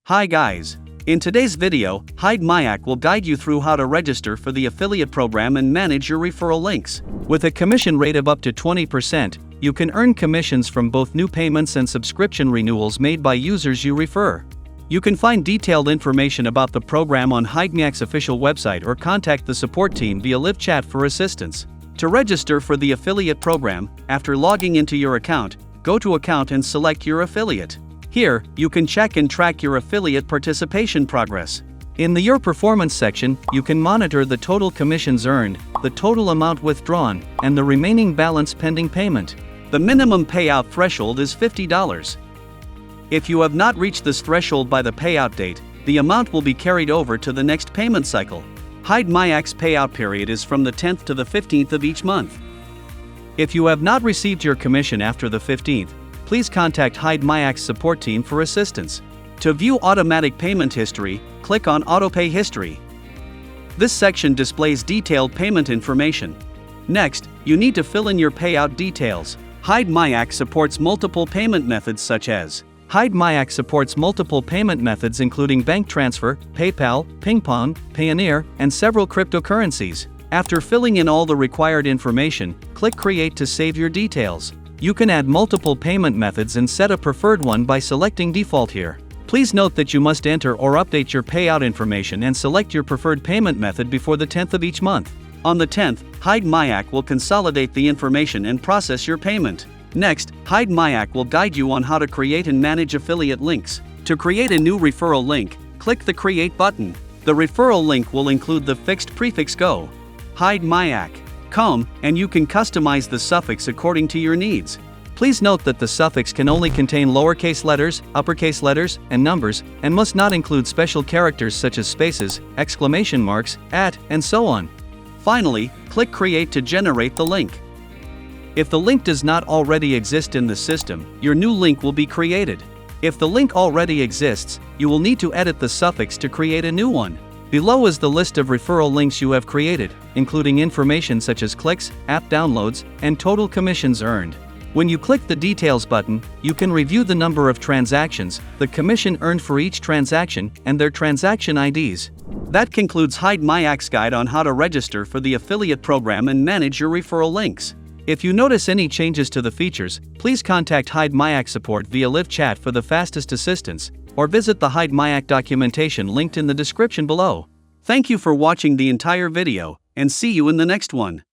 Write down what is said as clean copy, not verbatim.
Hi guys. In today's video, Hidemyacc will guide you through how to register for the affiliate program and manage your referral links. With a commission rate of up to 20%, you can earn commissions from both new payments and subscription renewals made by users you refer. You can find detailed information about the program on Hidemyacc's official website or contact the support team via live chat for assistance. To register for the affiliate program, after logging into your account, go to Account and select your affiliate. Here, you can check and track your affiliate participation progress. In the Your Performance section, you can monitor the total commissions earned, the total amount withdrawn, and the remaining balance pending payment. The minimum payout threshold is $50. If you have not reached this threshold by the payout date, the amount will be carried over to the next payment cycle. Hidemyacc's payout period is from the 10th to the 15th of each month. If you have not received your commission after the 15th, please contact Hidemyacc's support team for assistance. To view automatic payment history, click on Autopay History. This section displays detailed payment information. Next, you need to fill in your payout details. Hidemyacc supports multiple payment methods including bank transfer, PayPal, PingPong, Payoneer, and several cryptocurrencies. After filling in all the required information, click Create to save your details. You can add multiple payment methods and set a preferred one by selecting Default here. Please note that you must enter or update your payout information and select your preferred payment method before the 10th of each month. On the 10th, Hidemyacc will consolidate the information and process your payment. Next, Hidemyacc will guide you on how to create and manage affiliate links. To create a new referral link, click the Create button. The referral link will include the fixed prefix Go, Hidemyacc, and you can customize the suffix according to your needs. Please note that the suffix can only contain lowercase letters, uppercase letters, and numbers, and must not include special characters such as spaces, exclamation marks, @ and so on. Finally, click Create to generate the link. If the link does not already exist in the system, your new link will be created. If the link already exists, you will need to edit the suffix to create a new one. Below is the list of referral links you have created, including information such as clicks, app downloads, and total commissions earned. When you click the Details button, you can review the number of transactions, the commission earned for each transaction, and their transaction IDs. That concludes Hidemyacc's guide on how to register for the affiliate program and manage your referral links. If you notice any changes to the features, please contact Hidemyacc support via live chat for the fastest assistance, or visit the Hidemyacc documentation linked in the description below. Thank you for watching the entire video, and see you in the next one.